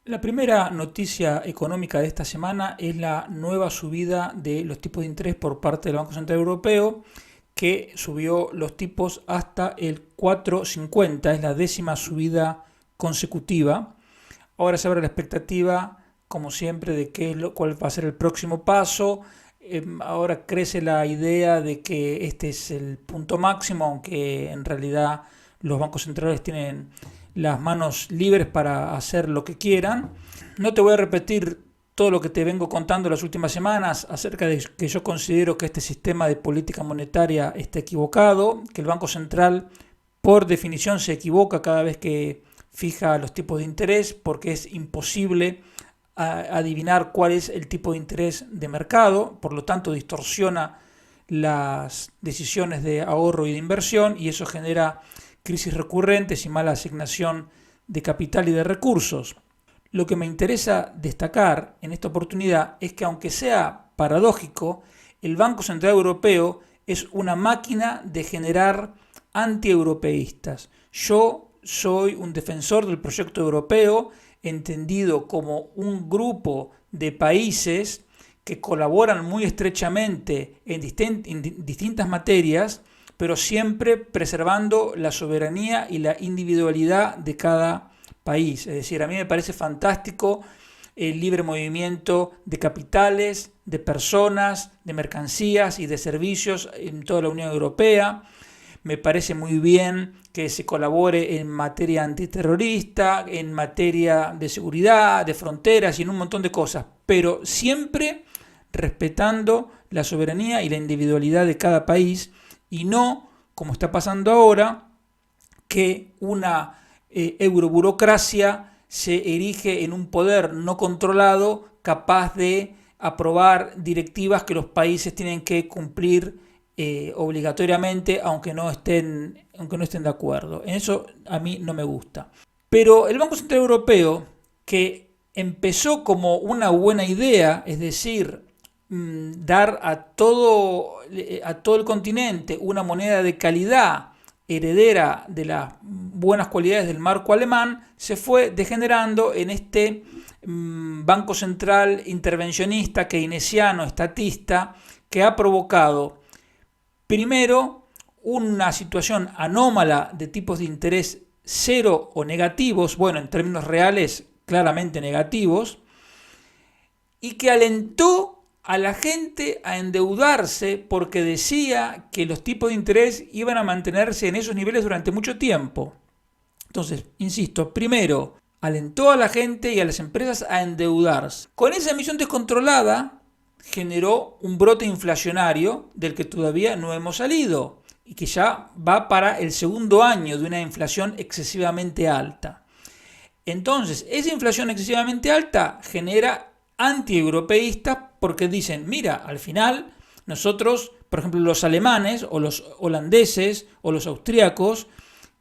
La primera noticia económica de esta semana es la nueva subida de los tipos de interés por parte del Banco Central Europeo, que subió los tipos hasta el 4,50, es la décima subida consecutiva. Ahora se abre la expectativa, como siempre, de cuál va a ser el próximo paso. Ahora crece la idea de que este es el punto máximo, aunque en realidad los bancos centrales tienen las manos libres para hacer lo que quieran. No te voy a repetir todo lo que te vengo contando las últimas semanas acerca de que yo considero que este sistema de política monetaria está equivocado, que el Banco Central por definición se equivoca cada vez que fija los tipos de interés, porque es imposible adivinar cuál es el tipo de interés de mercado, por lo tanto distorsiona las decisiones de ahorro y de inversión, y eso genera crisis recurrentes y mala asignación de capital y de recursos. Lo que me interesa destacar en esta oportunidad es que, aunque sea paradójico, el Banco Central Europeo es una máquina de generar antieuropeístas. Yo soy un defensor del proyecto europeo, entendido como un grupo de países que colaboran muy estrechamente en distintas materias, pero siempre preservando la soberanía y la individualidad de cada país. Es decir, a mí me parece fantástico el libre movimiento de capitales, de personas, de mercancías y de servicios en toda la Unión Europea. Me parece muy bien que se colabore en materia antiterrorista, en materia de seguridad, de fronteras y en un montón de cosas, pero siempre respetando la soberanía y la individualidad de cada país, y no, como está pasando ahora, que una euroburocracia se erige en un poder no controlado capaz de aprobar directivas que los países tienen que cumplir obligatoriamente, aunque no estén de acuerdo. En eso a mí no me gusta. Pero el Banco Central Europeo, que empezó como una buena idea, es decir, dar a todo el continente una moneda de calidad heredera de las buenas cualidades del marco alemán, se fue degenerando en este banco central intervencionista, keynesiano, estatista, que ha provocado primero una situación anómala de tipos de interés cero o negativos, bueno, en términos reales claramente negativos, y que alentó a la gente a endeudarse porque decía que los tipos de interés iban a mantenerse en esos niveles durante mucho tiempo. Entonces, insisto, primero, alentó a la gente y a las empresas a endeudarse. Con esa emisión descontrolada generó un brote inflacionario del que todavía no hemos salido y que ya va para el segundo año de una inflación excesivamente alta. Entonces, esa inflación excesivamente alta genera antieuropeístas porque dicen, mira, al final nosotros, por ejemplo, los alemanes o los holandeses o los austríacos,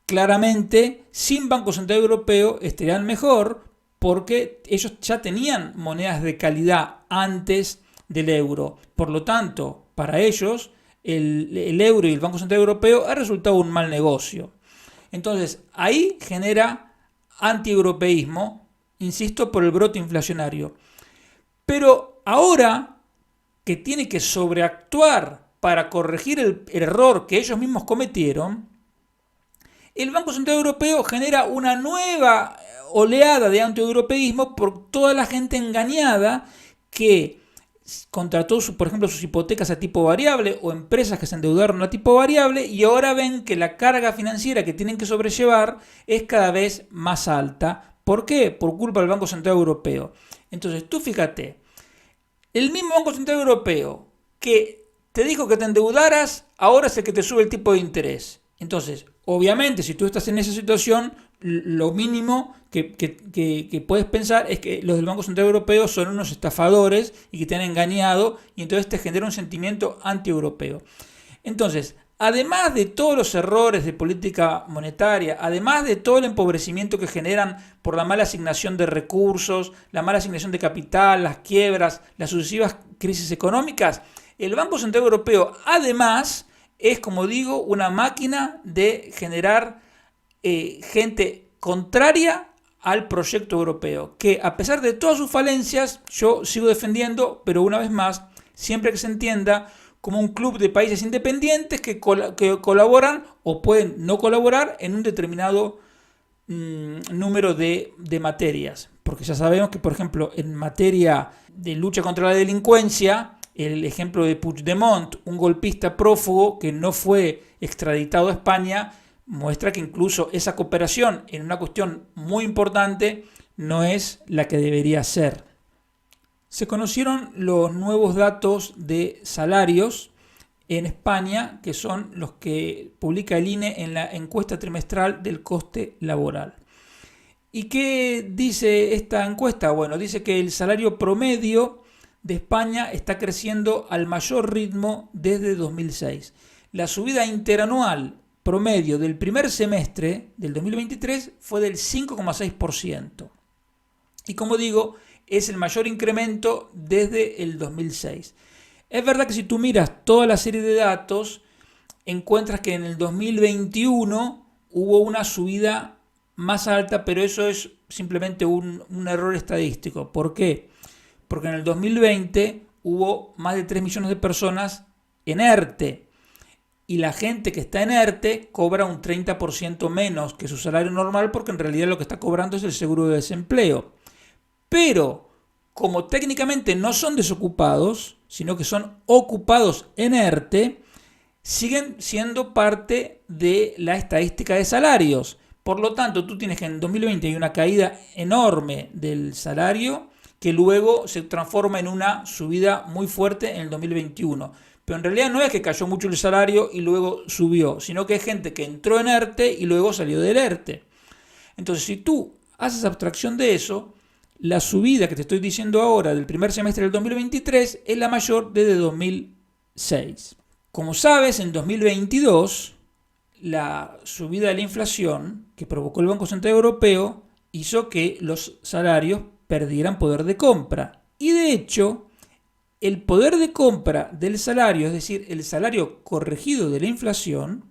claramente sin Banco Central Europeo estarían mejor porque ellos ya tenían monedas de calidad antes del euro. Por lo tanto, para ellos el euro y el Banco Central Europeo ha resultado un mal negocio. Entonces, ahí genera antieuropeísmo, insisto, por el brote inflacionario. Pero ahora que tiene que sobreactuar para corregir el error que ellos mismos cometieron, el Banco Central Europeo genera una nueva oleada de antieuropeísmo por toda la gente engañada que contrató, por ejemplo, sus hipotecas a tipo variable o empresas que se endeudaron a tipo variable y ahora ven que la carga financiera que tienen que sobrellevar es cada vez más alta. ¿Por qué? Por culpa del Banco Central Europeo. Entonces, tú fíjate, el mismo Banco Central Europeo que te dijo que te endeudaras, ahora es el que te sube el tipo de interés. Entonces, obviamente, si tú estás en esa situación, lo mínimo que puedes pensar es que los del Banco Central Europeo son unos estafadores y que te han engañado, y entonces te genera un sentimiento anti-europeo. Entonces, además de todos los errores de política monetaria, además de todo el empobrecimiento que generan por la mala asignación de recursos, la mala asignación de capital, las quiebras, las sucesivas crisis económicas, el Banco Central Europeo además es, como digo, una máquina de generar gente contraria al proyecto europeo, que a pesar de todas sus falencias, yo sigo defendiendo, pero una vez más, siempre que se entienda como un club de países independientes que colaboran o pueden no colaborar en un determinado número de materias. Porque ya sabemos que, por ejemplo, en materia de lucha contra la delincuencia, el ejemplo de Puigdemont, un golpista prófugo que no fue extraditado a España, muestra que incluso esa cooperación en una cuestión muy importante no es la que debería ser. Se conocieron los nuevos datos de salarios en España, que son los que publica el INE en la encuesta trimestral del coste laboral. ¿Y qué dice esta encuesta? Bueno, dice que el salario promedio de España está creciendo al mayor ritmo desde 2006. La subida interanual promedio del primer semestre del 2023 fue del 5,6%. Y como digo, es el mayor incremento desde el 2006. Es verdad que si tú miras toda la serie de datos, encuentras que en el 2021 hubo una subida más alta, pero eso es simplemente un error estadístico. ¿Por qué? Porque en el 2020 hubo más de 3 millones de personas en ERTE. Y la gente que está en ERTE cobra un 30% menos que su salario normal, porque en realidad lo que está cobrando es el seguro de desempleo. Pero como técnicamente no son desocupados, sino que son ocupados en ERTE, siguen siendo parte de la estadística de salarios. Por lo tanto, tú tienes que en 2020 hay una caída enorme del salario que luego se transforma en una subida muy fuerte en el 2021. Pero en realidad no es que cayó mucho el salario y luego subió, sino que hay gente que entró en ERTE y luego salió del ERTE. Entonces, si tú haces abstracción de eso, la subida que te estoy diciendo ahora del primer semestre del 2023 es la mayor desde 2006. Como sabes, en 2022, la subida de la inflación que provocó el Banco Central Europeo hizo que los salarios perdieran poder de compra. Y de hecho, el poder de compra del salario, es decir, el salario corregido de la inflación,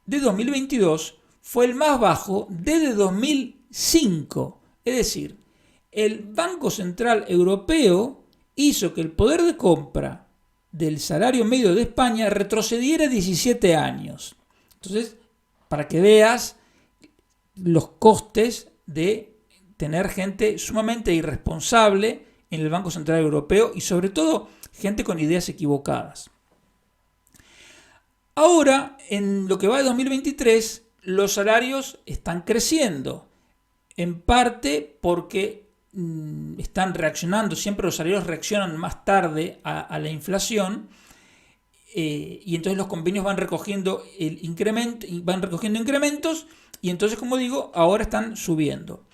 de 2022 fue el más bajo desde 2005. Es decir, el Banco Central Europeo hizo que el poder de compra del salario medio de España retrocediera 17 años. Entonces, para que veas los costes de tener gente sumamente irresponsable en el Banco Central Europeo y sobre todo gente con ideas equivocadas. Ahora, en lo que va de 2023, los salarios están creciendo, en parte porque están reaccionando, siempre los salarios reaccionan más tarde a la inflación, y entonces los convenios van recogiendo el incremento, van recogiendo incrementos, y entonces, como digo, ahora están subiendo.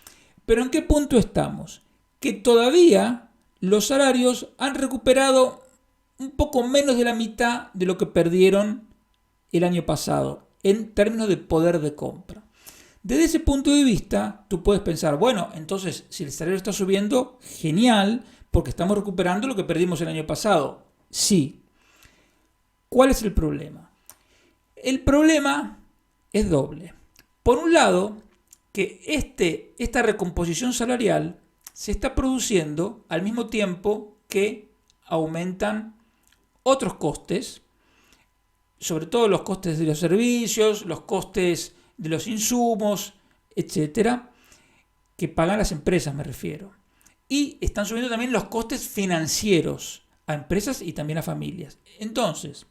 Pero ¿en qué punto estamos? Que todavía los salarios han recuperado un poco menos de la mitad de lo que perdieron el año pasado en términos de poder de compra. Desde ese punto de vista, tú puedes pensar, bueno, entonces si el salario está subiendo, genial, porque estamos recuperando lo que perdimos el año pasado. Sí. ¿Cuál es el problema? El problema es doble. Por un lado, que esta recomposición salarial se está produciendo al mismo tiempo que aumentan otros costes, sobre todo los costes de los servicios, los costes de los insumos, etcétera, que pagan las empresas, me refiero. Y están subiendo también los costes financieros a empresas y también a familias. Entonces,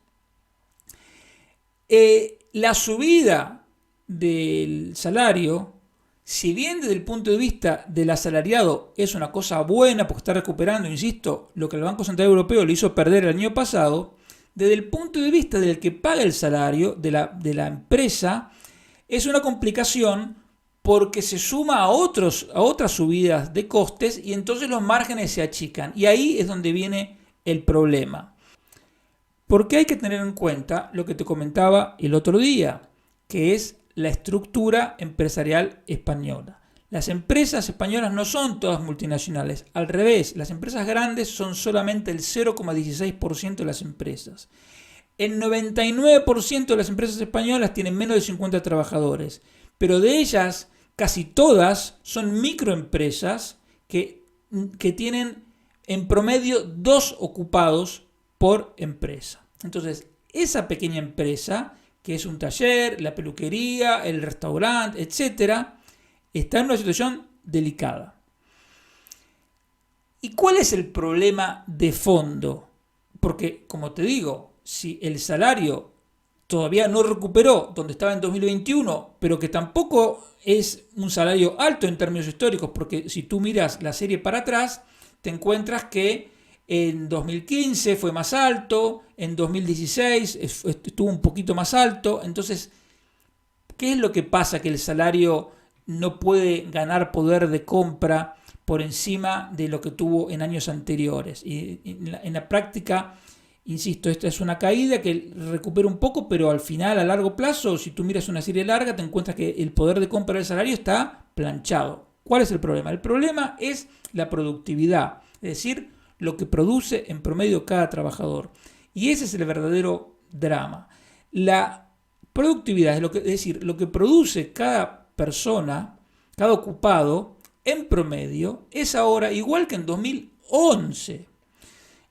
la subida del salario, si bien desde el punto de vista del asalariado es una cosa buena porque está recuperando, insisto, lo que el Banco Central Europeo le hizo perder el año pasado, desde el punto de vista del que paga el salario, de la empresa, es una complicación porque se suma a otras subidas de costes y entonces los márgenes se achican. Y ahí es donde viene el problema. Porque hay que tener en cuenta lo que te comentaba el otro día, que es la estructura empresarial española. Las empresas españolas no son todas multinacionales, al revés, las empresas grandes son solamente el 0,16% de las empresas. El 99% de las empresas españolas tienen menos de 50 trabajadores, pero de ellas casi todas son microempresas que tienen en promedio 2 ocupados por empresa. Entonces, esa pequeña empresa, que es un taller, la peluquería, el restaurante, etcétera, está en una situación delicada. ¿Y cuál es el problema de fondo? Porque, como te digo, si el salario todavía no recuperó donde estaba en 2021, pero que tampoco es un salario alto en términos históricos, porque si tú miras la serie para atrás, te encuentras que en 2015 fue más alto, en 2016 estuvo un poquito más alto. Entonces, ¿qué es lo que pasa? Que el salario no puede ganar poder de compra por encima de lo que tuvo en años anteriores. Y en la práctica, insisto, esta es una caída que recupera un poco, pero al final, a largo plazo, si tú miras una serie larga, te encuentras que el poder de compra del salario está planchado. ¿Cuál es el problema? El problema es la productividad, es decir, lo que produce en promedio cada trabajador. Y ese es el verdadero drama. La productividad es decir, lo que produce cada persona, cada ocupado, en promedio, es ahora igual que en 2011.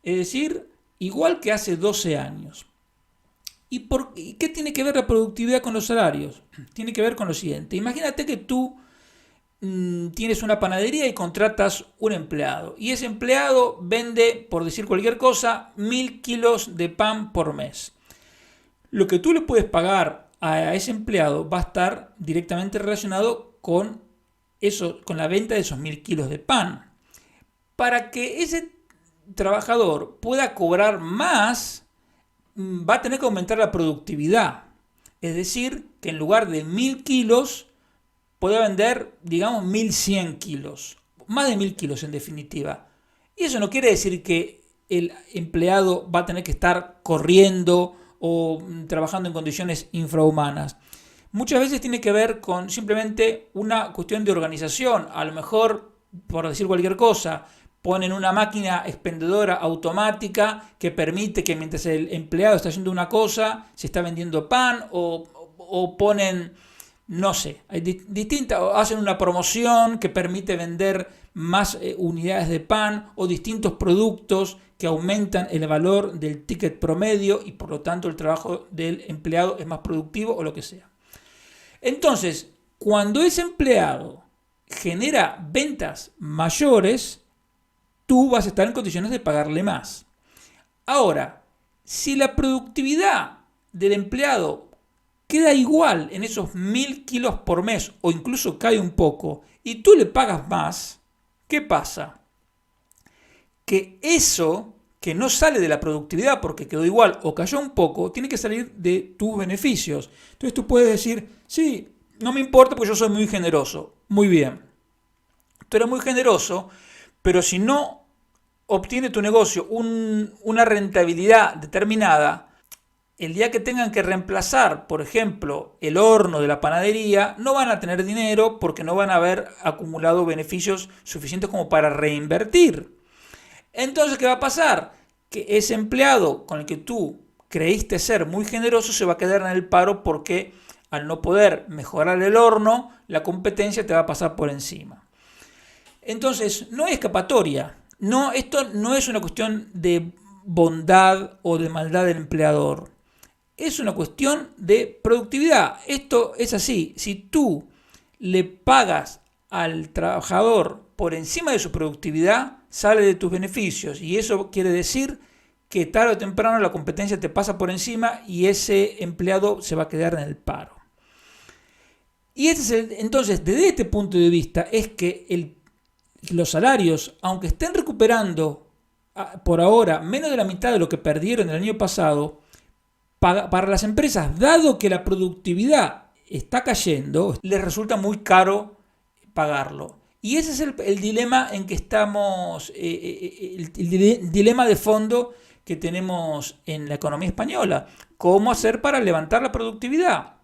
Es decir, igual que hace 12 años. ¿Y qué tiene que ver la productividad con los salarios? Tiene que ver con lo siguiente. Imagínate que tú tienes una panadería y contratas un empleado. Y ese empleado vende, por decir cualquier cosa, 1000 kilos de pan por mes. Lo que tú le puedes pagar a ese empleado va a estar directamente relacionado con la venta de esos 1000 kilos de pan. Para que ese trabajador pueda cobrar más, va a tener que aumentar la productividad. Es decir, que en lugar de 1000 kilos, puede vender, digamos, 1100 kilos. Más de 1000 kilos en definitiva. Y eso no quiere decir que el empleado va a tener que estar corriendo o trabajando en condiciones infrahumanas. Muchas veces tiene que ver con simplemente una cuestión de organización. A lo mejor, por decir cualquier cosa, ponen una máquina expendedora automática que permite que mientras el empleado está haciendo una cosa, se está vendiendo pan, o ponen, no sé, hay hacen una promoción que permite vender más unidades de pan o distintos productos que aumentan el valor del ticket promedio y por lo tanto el trabajo del empleado es más productivo o lo que sea. Entonces, cuando ese empleado genera ventas mayores, tú vas a estar en condiciones de pagarle más. Ahora, si la productividad del empleado queda igual en esos 1000 kilos por mes o incluso cae un poco y tú le pagas más, ¿qué pasa? Que eso que no sale de la productividad porque quedó igual o cayó un poco, tiene que salir de tus beneficios. Entonces tú puedes decir, sí, no me importa porque yo soy muy generoso. Muy bien. Tú eres muy generoso, pero si no obtiene tu negocio una rentabilidad determinada, el día que tengan que reemplazar, por ejemplo, el horno de la panadería, no van a tener dinero porque no van a haber acumulado beneficios suficientes como para reinvertir. Entonces, ¿qué va a pasar? Que ese empleado con el que tú creíste ser muy generoso se va a quedar en el paro porque al no poder mejorar el horno, la competencia te va a pasar por encima. Entonces, no hay escapatoria. No, esto no es una cuestión de bondad o de maldad del empleador. Es una cuestión de productividad. Esto es así. Si tú le pagas al trabajador por encima de su productividad, sale de tus beneficios. Y eso quiere decir que tarde o temprano la competencia te pasa por encima y ese empleado se va a quedar en el paro. Y entonces, desde este punto de vista, es que los salarios, aunque estén recuperando por ahora menos de la mitad de lo que perdieron el año pasado, para las empresas, dado que la productividad está cayendo, les resulta muy caro pagarlo. Y ese es el dilema en que estamos, el dilema de fondo que tenemos en la economía española. ¿Cómo hacer para levantar la productividad?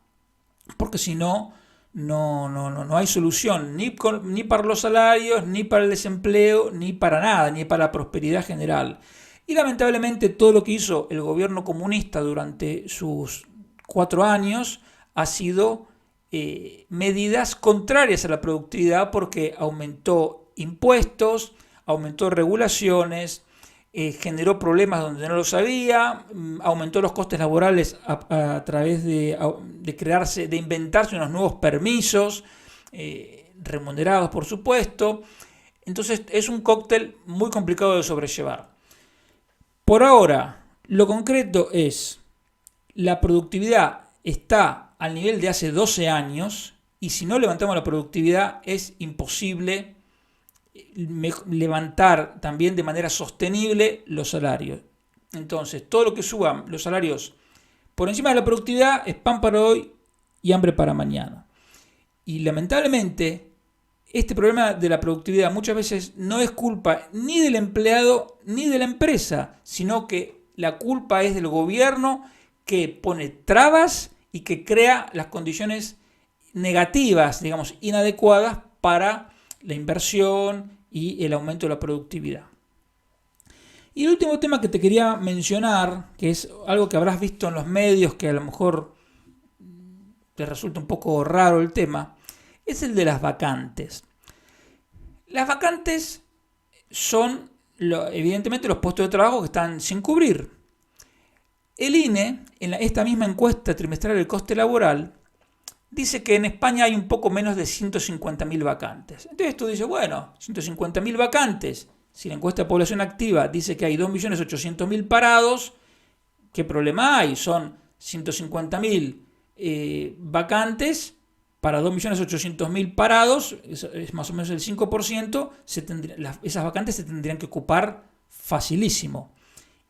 Porque si no, no hay solución ni para los salarios, ni para el desempleo, ni para nada, ni para la prosperidad general. Y lamentablemente todo lo que hizo el gobierno comunista durante sus 4 años ha sido medidas contrarias a la productividad porque aumentó impuestos, aumentó regulaciones, generó problemas donde no los había, aumentó los costes laborales a través de inventarse unos nuevos permisos, remunerados por supuesto. Entonces es un cóctel muy complicado de sobrellevar. Por ahora, lo concreto es, la productividad está al nivel de hace 12 años y si no levantamos la productividad es imposible levantar también de manera sostenible los salarios. Entonces, todo lo que suban los salarios por encima de la productividad es pan para hoy y hambre para mañana. Y lamentablemente, este problema de la productividad muchas veces no es culpa ni del empleado ni de la empresa, sino que la culpa es del gobierno que pone trabas y que crea las condiciones negativas, digamos, inadecuadas para la inversión y el aumento de la productividad. Y el último tema que te quería mencionar, que es algo que habrás visto en los medios, que a lo mejor te resulta un poco raro el tema, es el de las vacantes. Las vacantes son, evidentemente, los puestos de trabajo que están sin cubrir. El INE, en esta misma encuesta trimestral del coste laboral, dice que en España hay un poco menos de 150.000 vacantes. Entonces tú dices, bueno, 150.000 vacantes. Si la encuesta de población activa dice que hay 2.800.000 parados, ¿qué problema hay? Son 150.000 vacantes para 2.800.000 parados, es más o menos el 5%, esas vacantes se tendrían que ocupar facilísimo.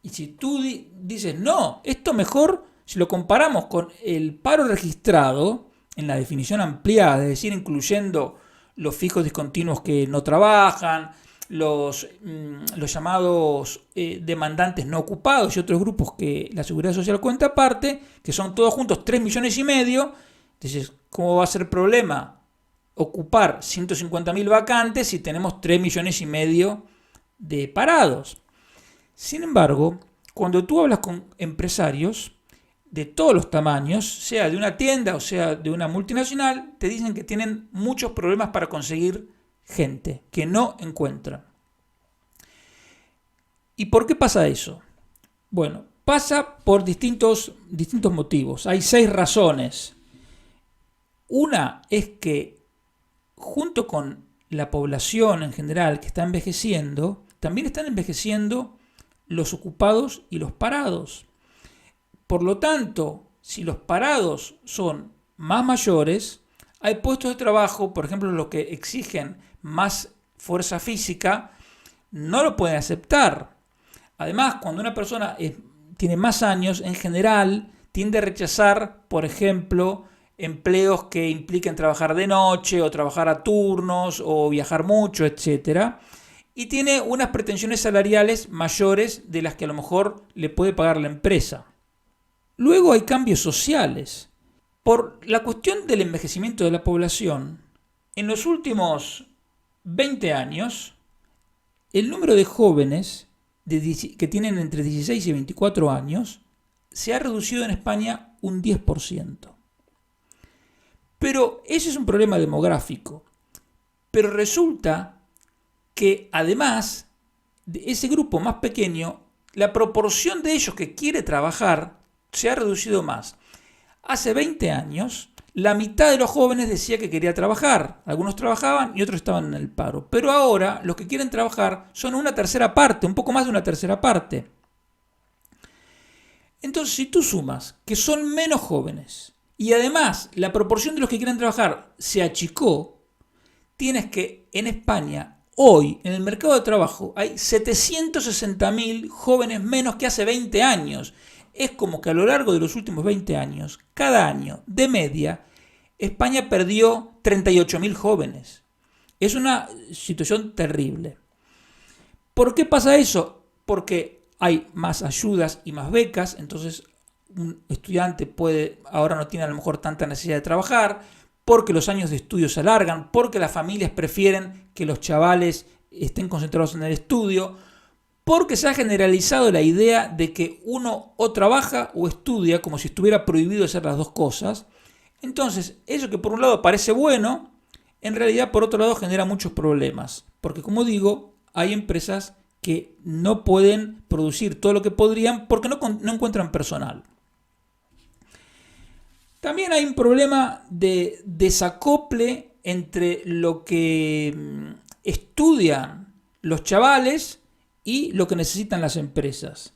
Y si tú dices, no, esto mejor, si lo comparamos con el paro registrado, en la definición ampliada, es decir, incluyendo los fijos discontinuos que no trabajan, los llamados demandantes no ocupados y otros grupos que la Seguridad Social cuenta aparte, que son todos juntos 3,5 millones. Entonces, ¿cómo va a ser problema ocupar 150.000 vacantes si tenemos 3,5 millones de parados? Sin embargo, cuando tú hablas con empresarios de todos los tamaños, sea de una tienda o sea de una multinacional, te dicen que tienen muchos problemas para conseguir gente, que no encuentran. ¿Y por qué pasa eso? Bueno, pasa por distintos motivos. Hay 6 razones. Una es que junto con la población en general que está envejeciendo, también están envejeciendo los ocupados y los parados. Por lo tanto, si los parados son más mayores, hay puestos de trabajo, por ejemplo, los que exigen más fuerza física, no lo pueden aceptar. Además, cuando una persona tiene más años, en general, tiende a rechazar, por ejemplo, empleos que impliquen trabajar de noche o trabajar a turnos o viajar mucho, etc. Y tiene unas pretensiones salariales mayores de las que a lo mejor le puede pagar la empresa. Luego hay cambios sociales. Por la cuestión del envejecimiento de la población, en los últimos 20 años, el número de jóvenes que tienen entre 16 y 24 años se ha reducido en España un 10%. Pero ese es un problema demográfico. Pero resulta que además de ese grupo más pequeño, la proporción de ellos que quiere trabajar se ha reducido más. Hace 20 años, la mitad de los jóvenes decía que quería trabajar. Algunos trabajaban y otros estaban en el paro. Pero ahora los que quieren trabajar son una tercera parte, un poco más de una tercera parte. Entonces, si tú sumas que son menos jóvenes y además la proporción de los que quieren trabajar se achicó, tienes que en España, hoy, en el mercado de trabajo, hay 760.000 jóvenes menos que hace 20 años. Es como que a lo largo de los últimos 20 años, cada año, de media, España perdió 38.000 jóvenes. Es una situación terrible. ¿Por qué pasa eso? Porque hay más ayudas y más becas, entonces un estudiante ahora no tiene a lo mejor tanta necesidad de trabajar, porque los años de estudio se alargan, porque las familias prefieren que los chavales estén concentrados en el estudio, porque se ha generalizado la idea de que uno o trabaja o estudia como si estuviera prohibido hacer las dos cosas. Entonces, eso que por un lado parece bueno, en realidad por otro lado genera muchos problemas. Porque como digo, hay empresas que no pueden producir todo lo que podrían porque no encuentran personal. También hay un problema de desacople entre lo que estudian los chavales y lo que necesitan las empresas.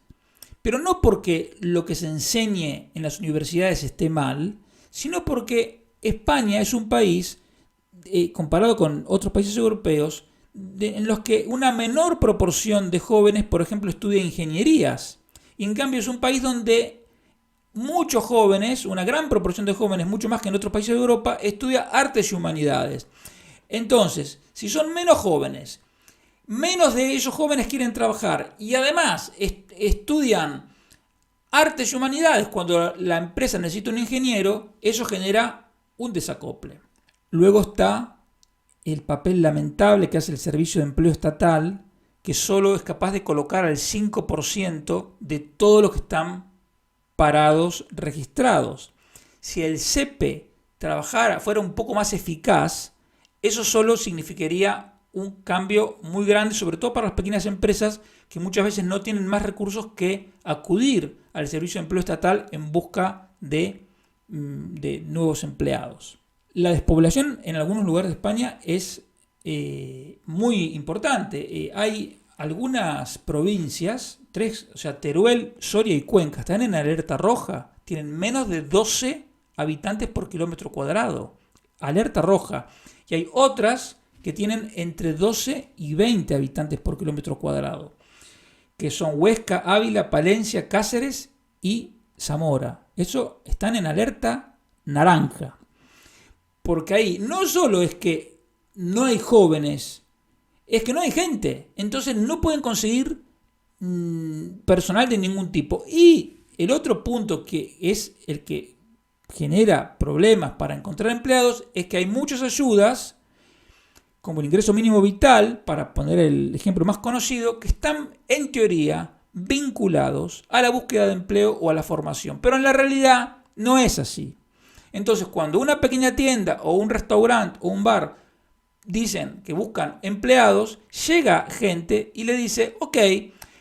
Pero no porque lo que se enseñe en las universidades esté mal, sino porque España es un país, comparado con otros países europeos, en los que una menor proporción de jóvenes, por ejemplo, estudia ingenierías. Y en cambio es un país donde muchos jóvenes, una gran proporción de jóvenes, mucho más que en otros países de Europa, estudia artes y humanidades. Entonces, si son menos jóvenes, menos de esos jóvenes quieren trabajar y además estudian artes y humanidades cuando la empresa necesita un ingeniero, eso genera un desacople. Luego está el papel lamentable que hace el Servicio de Empleo Estatal, que solo es capaz de colocar al 5% de todos los que están parados registrados. Si el SEPE fuera un poco más eficaz, eso solo significaría un cambio muy grande, sobre todo para las pequeñas empresas que muchas veces no tienen más recursos que acudir al Servicio de Empleo Estatal en busca de nuevos empleados. La despoblación en algunos lugares de España es muy importante. Hay algunas provincias, Teruel, Soria y Cuenca, están en alerta roja, tienen menos de 12 habitantes por kilómetro cuadrado. Alerta roja. Y hay otras que tienen entre 12 y 20 habitantes por kilómetro cuadrado, que son Huesca, Ávila, Palencia, Cáceres y Zamora. Eso están en alerta naranja. Porque ahí no solo es que no hay jóvenes, es que no hay gente. Entonces no pueden conseguir personal de ningún tipo. Y el otro punto que es el que genera problemas para encontrar empleados es que hay muchas ayudas, como el ingreso mínimo vital, para poner el ejemplo más conocido, que están en teoría vinculados a la búsqueda de empleo o a la formación. Pero en la realidad no es así. Entonces, cuando una pequeña tienda o un restaurante o un bar dicen que buscan empleados, llega gente y le dice, ok,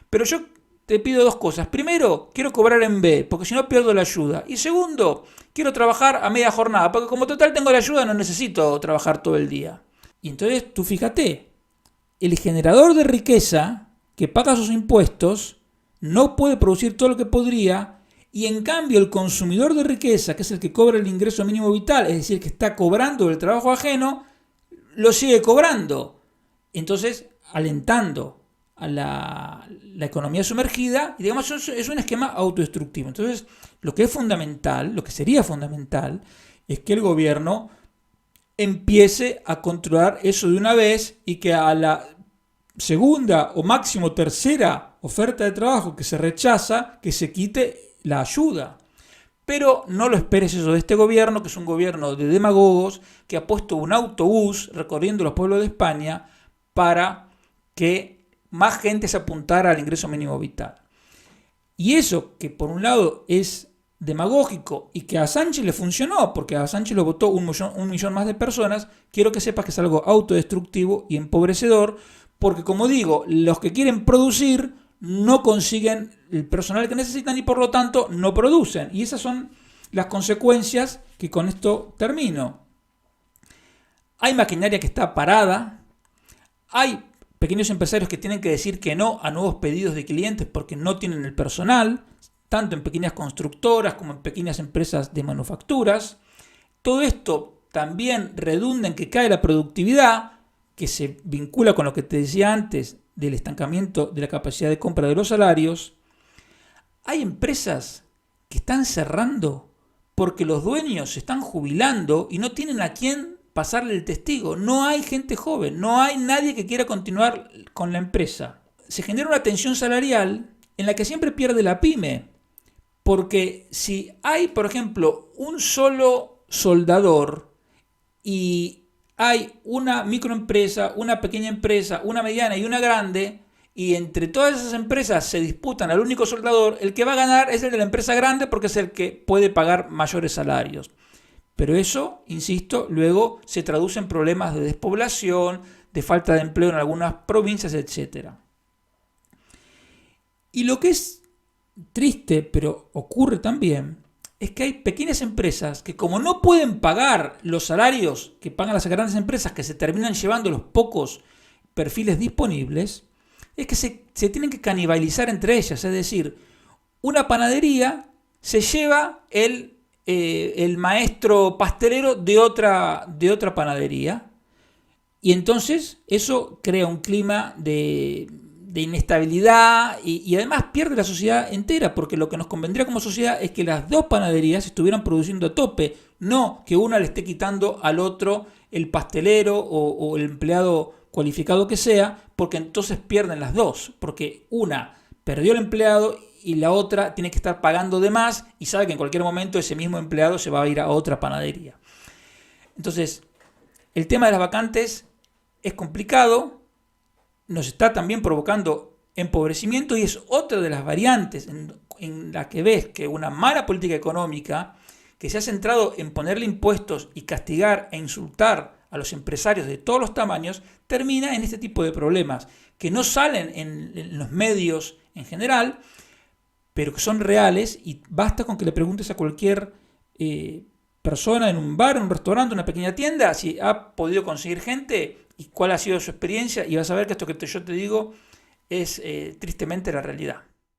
pero yo te pido dos cosas. Primero, quiero cobrar en B, porque si no pierdo la ayuda. Y segundo, quiero trabajar a media jornada, porque como total tengo la ayuda, no necesito trabajar todo el día. Y entonces tú fíjate, el generador de riqueza que paga sus impuestos no puede producir todo lo que podría, y en cambio el consumidor de riqueza, que es el que cobra el ingreso mínimo vital, es decir, que está cobrando el trabajo ajeno, lo sigue cobrando. Entonces, alentando a la economía sumergida, y digamos, es un esquema autodestructivo. Entonces, lo que es fundamental, lo que sería fundamental, es que el gobierno empiece a controlar eso de una vez y que a la segunda o máximo tercera oferta de trabajo que se rechaza, que se quite la ayuda. Pero no lo esperes eso de este gobierno, que es un gobierno de demagogos, que ha puesto un autobús recorriendo los pueblos de España para que más gente se apuntara al ingreso mínimo vital. Y eso, que por un lado es demagógico y que a Sánchez le funcionó, porque a Sánchez lo votó un millón más de personas, quiero que sepas que es algo autodestructivo y empobrecedor, porque como digo, los que quieren producir no consiguen el personal que necesitan y por lo tanto no producen. Y esas son las consecuencias que con esto termino. Hay maquinaria que está parada, hay pequeños empresarios que tienen que decir que no a nuevos pedidos de clientes porque no tienen el personal, tanto en pequeñas constructoras como en pequeñas empresas de manufacturas. Todo esto también redunda en que cae la productividad, que se vincula con lo que te decía antes del estancamiento de la capacidad de compra de los salarios. Hay empresas que están cerrando porque los dueños se están jubilando y no tienen a quién pasarle el testigo. No hay gente joven, no hay nadie que quiera continuar con la empresa. Se genera una tensión salarial en la que siempre pierde la pyme. Porque si hay, por ejemplo, un solo soldador y hay una microempresa, una pequeña empresa, una mediana y una grande, y entre todas esas empresas se disputan al único soldador, el que va a ganar es el de la empresa grande porque es el que puede pagar mayores salarios. Pero eso, insisto, luego se traduce en problemas de despoblación, de falta de empleo en algunas provincias, etc. Y lo que es triste, pero ocurre también, es que hay pequeñas empresas que, como no pueden pagar los salarios que pagan las grandes empresas, que se terminan llevando los pocos perfiles disponibles, es que se tienen que canibalizar entre ellas. Es decir, una panadería se lleva el maestro pastelero de otra panadería, y entonces eso crea un clima de inestabilidad y además pierde la sociedad entera, porque lo que nos convendría como sociedad es que las dos panaderías estuvieran produciendo a tope, no que una le esté quitando al otro el pastelero o el empleado cualificado que sea, porque entonces pierden las dos, porque una perdió el empleado y la otra tiene que estar pagando de más y sabe que en cualquier momento ese mismo empleado se va a ir a otra panadería. Entonces, el tema de las vacantes es complicado, nos está también provocando empobrecimiento y es otra de las variantes en la que ves que una mala política económica que se ha centrado en ponerle impuestos y castigar e insultar a los empresarios de todos los tamaños, termina en este tipo de problemas que no salen en los medios en general, pero que son reales, y basta con que le preguntes a cualquier persona en un bar, en un restaurante, en una pequeña tienda, si ha podido conseguir gente y cuál ha sido su experiencia, y vas a ver que esto que yo te digo es tristemente la realidad.